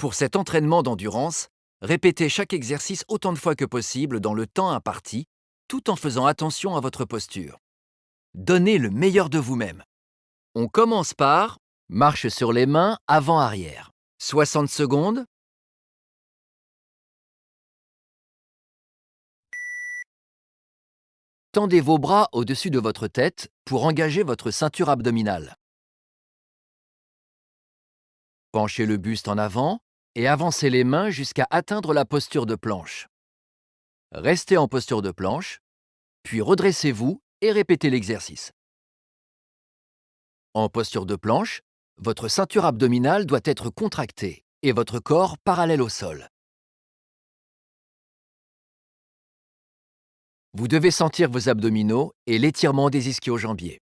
Pour cet entraînement d'endurance, répétez chaque exercice autant de fois que possible dans le temps imparti, tout en faisant attention à votre posture. Donnez le meilleur de vous-même. On commence par marche sur les mains avant-arrière. 60 secondes. Tendez vos bras au-dessus de votre tête pour engager votre ceinture abdominale. Penchez le buste en avant et avancez les mains jusqu'à atteindre la posture de planche. Restez en posture de planche, puis redressez-vous et répétez l'exercice. En posture de planche, votre ceinture abdominale doit être contractée et votre corps parallèle au sol. Vous devez sentir vos abdominaux et l'étirement des ischio-jambiers.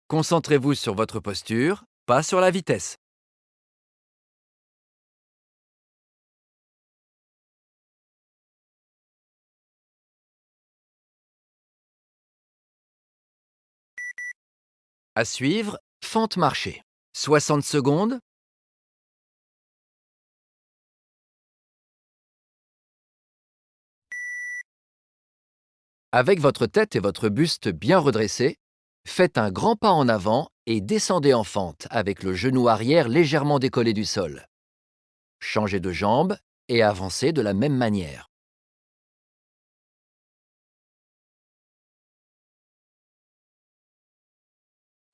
Concentrez-vous sur votre posture, pas sur la vitesse. À suivre, fente marché. 60 secondes. Avec votre tête et votre buste bien redressés, faites un grand pas en avant et descendez en fente avec le genou arrière légèrement décollé du sol. Changez de jambe et avancez de la même manière.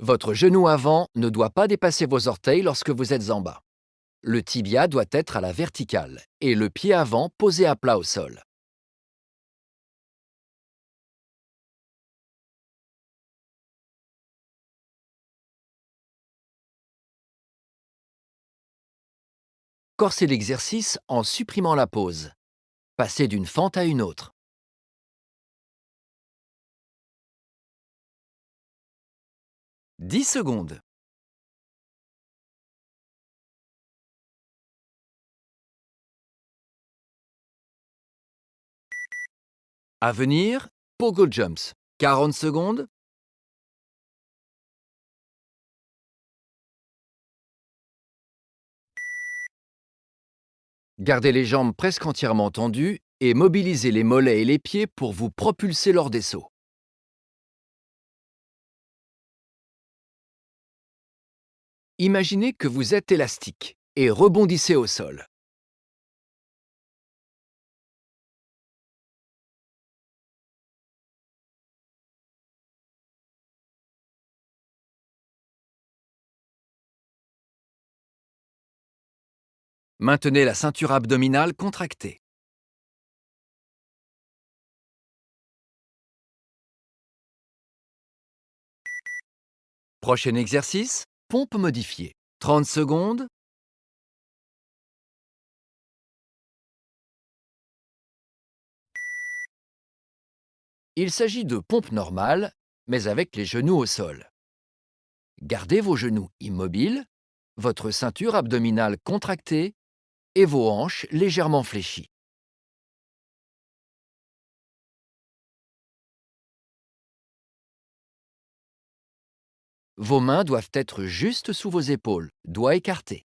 Votre genou avant ne doit pas dépasser vos orteils lorsque vous êtes en bas. Le tibia doit être à la verticale et le pied avant posé à plat au sol. Corsez l'exercice en supprimant la pause. Passez d'une fente à une autre. 10 secondes. À venir, pogo jumps. 40 secondes. Gardez les jambes presque entièrement tendues et mobilisez les mollets et les pieds pour vous propulser lors des sauts. Imaginez que vous êtes élastique et rebondissez au sol. Maintenez la ceinture abdominale contractée. Prochain exercice, pompe modifiée. 30 secondes. Il s'agit de pompe normale, mais avec les genoux au sol. Gardez vos genoux immobiles, votre ceinture abdominale contractée et vos hanches légèrement fléchies. Vos mains doivent être juste sous vos épaules, doigts écartés.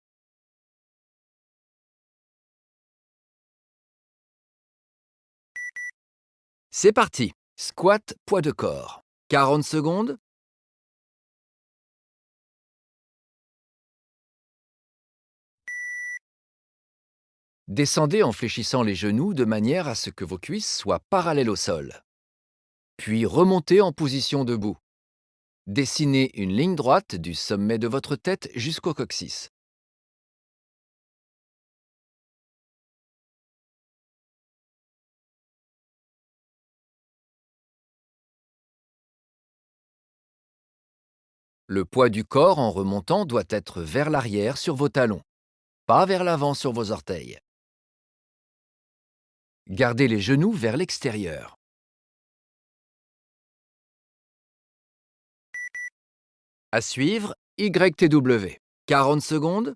C'est parti. Squat, poids de corps. 40 secondes. Descendez en fléchissant les genoux de manière à ce que vos cuisses soient parallèles au sol. Puis remontez en position debout. Dessinez une ligne droite du sommet de votre tête jusqu'au coccyx. Le poids du corps en remontant doit être vers l'arrière sur vos talons, pas vers l'avant sur vos orteils. Gardez les genoux vers l'extérieur. À suivre, YTW. 40 secondes.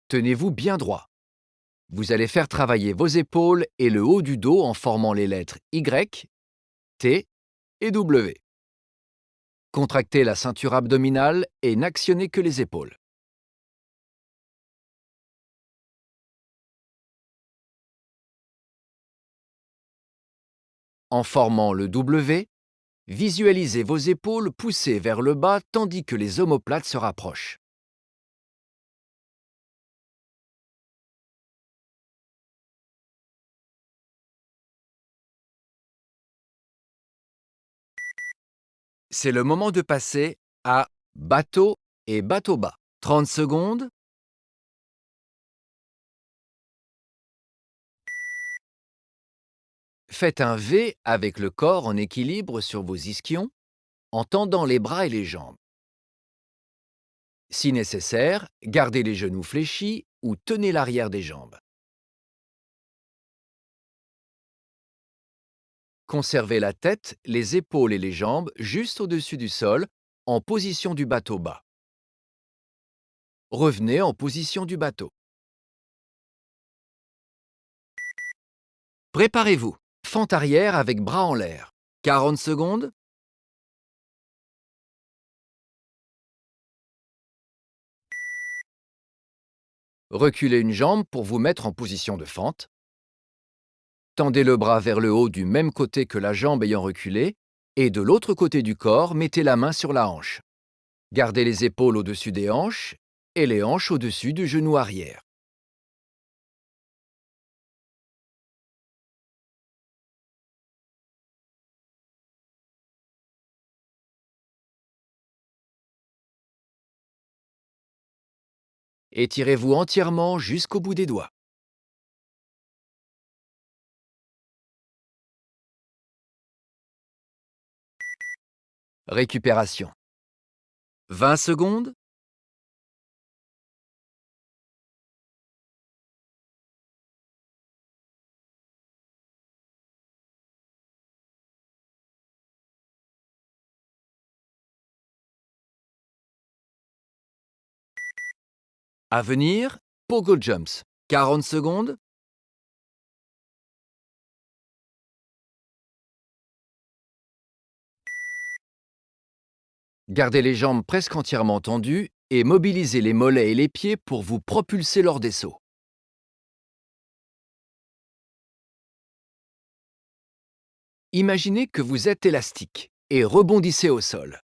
Tenez-vous bien droit. Vous allez faire travailler vos épaules et le haut du dos en formant les lettres Y, T et W. Contractez la ceinture abdominale et n'actionnez que les épaules. En formant le W, visualisez vos épaules poussées vers le bas tandis que les omoplates se rapprochent. C'est le moment de passer à bateau et bateau bas. 30 secondes. Faites un V avec le corps en équilibre sur vos ischions, en tendant les bras et les jambes. Si nécessaire, gardez les genoux fléchis ou tenez l'arrière des jambes. Conservez la tête, les épaules et les jambes juste au-dessus du sol, en position du bateau bas. Revenez en position du bateau. Préparez-vous. Fente arrière avec bras en l'air. 40 secondes. Reculez une jambe pour vous mettre en position de fente. Tendez le bras vers le haut du même côté que la jambe ayant reculé et de l'autre côté du corps, mettez la main sur la hanche. Gardez les épaules au-dessus des hanches et les hanches au-dessus du genou arrière. Étirez-vous entièrement jusqu'au bout des doigts. Récupération. 20 secondes. À venir, pogo jumps. 40 secondes. Gardez les jambes presque entièrement tendues et mobilisez les mollets et les pieds pour vous propulser lors des sauts. Imaginez que vous êtes élastique et rebondissez au sol.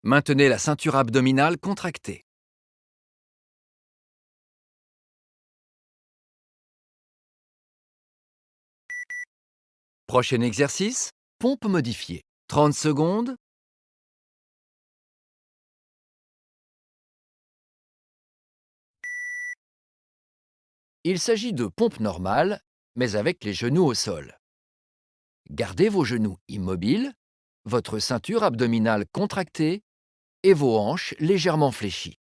Maintenez la ceinture abdominale contractée. Prochain exercice, pompe modifiée. 30 secondes. Il s'agit de pompe normale, mais avec les genoux au sol. Gardez vos genoux immobiles, votre ceinture abdominale contractée et vos hanches légèrement fléchies.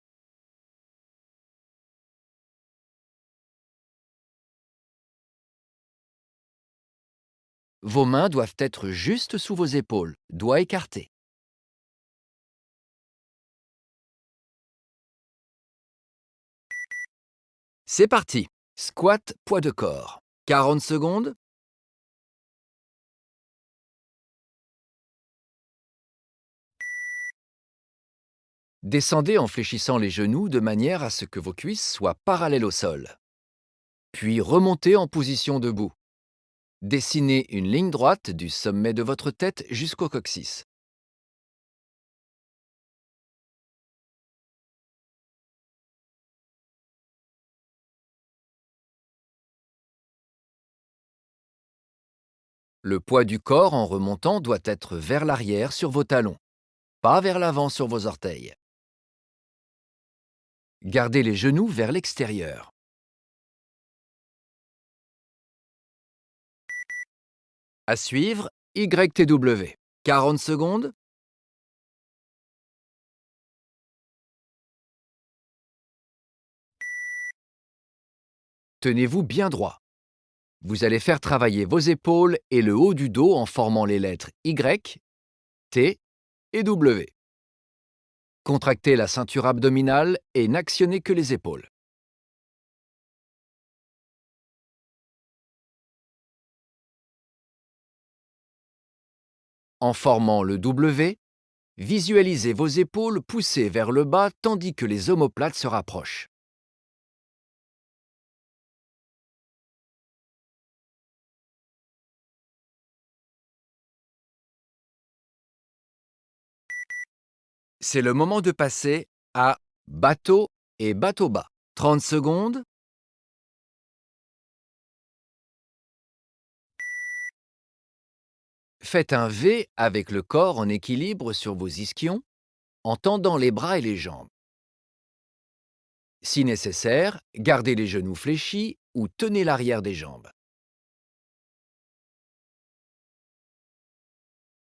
Vos mains doivent être juste sous vos épaules, doigts écartés. C'est parti. Squat, poids de corps. 40 secondes. Descendez en fléchissant les genoux de manière à ce que vos cuisses soient parallèles au sol. Puis remontez en position debout. Dessinez une ligne droite du sommet de votre tête jusqu'au coccyx. Le poids du corps en remontant doit être vers l'arrière sur vos talons, pas vers l'avant sur vos orteils. Gardez les genoux vers l'extérieur. À suivre, YTW. 40 secondes. Tenez-vous bien droit. Vous allez faire travailler vos épaules et le haut du dos en formant les lettres Y, T et W. Contractez la ceinture abdominale et n'actionnez que les épaules. En formant le W, visualisez vos épaules poussées vers le bas tandis que les omoplates se rapprochent. C'est le moment de passer à bateau et bateau bas. 30 secondes. Faites un V avec le corps en équilibre sur vos ischions, en tendant les bras et les jambes. Si nécessaire, gardez les genoux fléchis ou tenez l'arrière des jambes.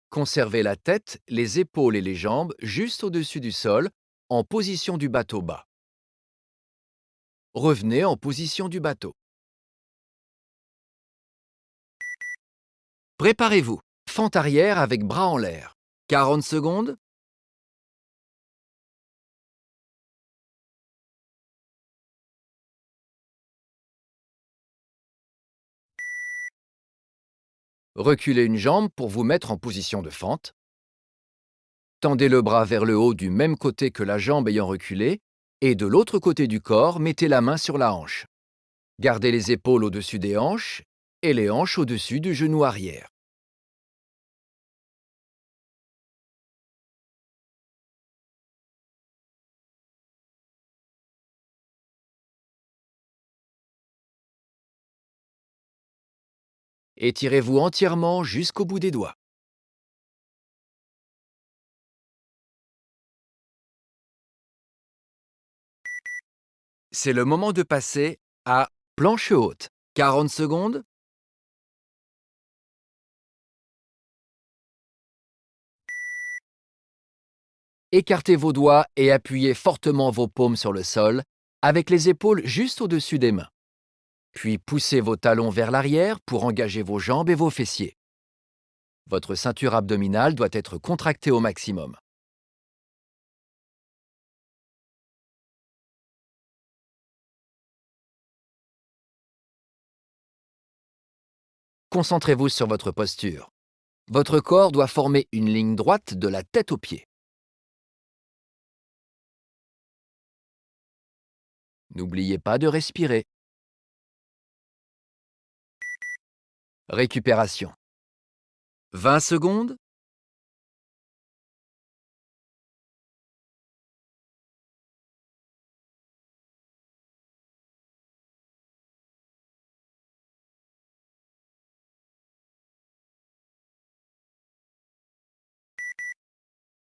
Conservez la tête, les épaules et les jambes juste au-dessus du sol, en position du bateau bas. Revenez en position du bateau. Préparez-vous. Fente arrière avec bras en l'air. 40 secondes. Reculez une jambe pour vous mettre en position de fente. Tendez le bras vers le haut du même côté que la jambe ayant reculé et de l'autre côté du corps, mettez la main sur la hanche. Gardez les épaules au-dessus des hanches et les hanches au-dessus du genou arrière. Étirez-vous entièrement jusqu'au bout des doigts. C'est le moment de passer à planche haute. 40 secondes. Écartez vos doigts et appuyez fortement vos paumes sur le sol, avec les épaules juste au-dessus des mains. Puis poussez vos talons vers l'arrière pour engager vos jambes et vos fessiers. Votre ceinture abdominale doit être contractée au maximum. Concentrez-vous sur votre posture. Votre corps doit former une ligne droite de la tête aux pieds. N'oubliez pas de respirer. Récupération. 20 secondes.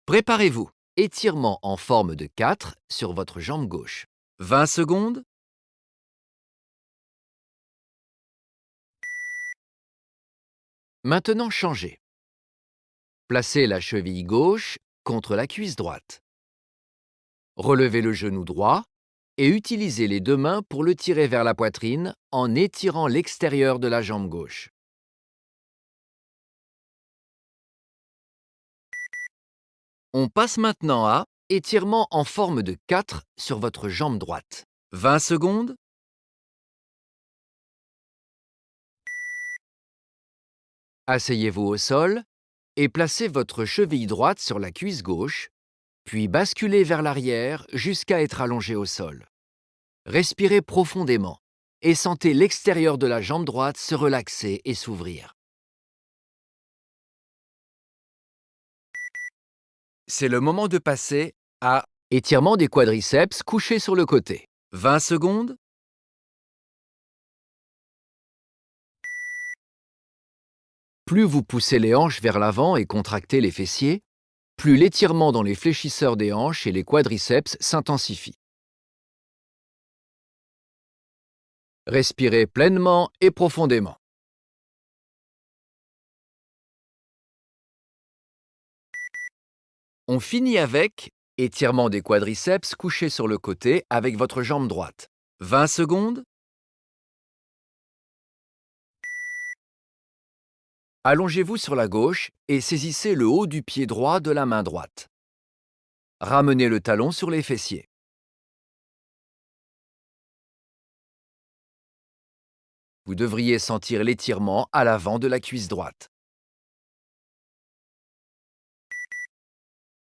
Préparez-vous. Étirement en forme de 4 sur votre jambe gauche. 20 secondes. Maintenant, changez. Placez la cheville gauche contre la cuisse droite. Relevez le genou droit et utilisez les deux mains pour le tirer vers la poitrine en étirant l'extérieur de la jambe gauche. On passe maintenant à étirement en forme de 4 sur votre jambe droite. 20 secondes. Asseyez-vous au sol et placez votre cheville droite sur la cuisse gauche, puis basculez vers l'arrière jusqu'à être allongé au sol. Respirez profondément et sentez l'extérieur de la jambe droite se relaxer et s'ouvrir. C'est le moment de passer à étirement des quadriceps couché sur le côté. 20 secondes. Plus vous poussez les hanches vers l'avant et contractez les fessiers, plus l'étirement dans les fléchisseurs des hanches et les quadriceps s'intensifie. Respirez pleinement et profondément. On finit avec étirement des quadriceps couché sur le côté avec votre jambe droite. 20 secondes. Allongez-vous sur la gauche et saisissez le haut du pied droit de la main droite. Ramenez le talon sur les fessiers. Vous devriez sentir l'étirement à l'avant de la cuisse droite.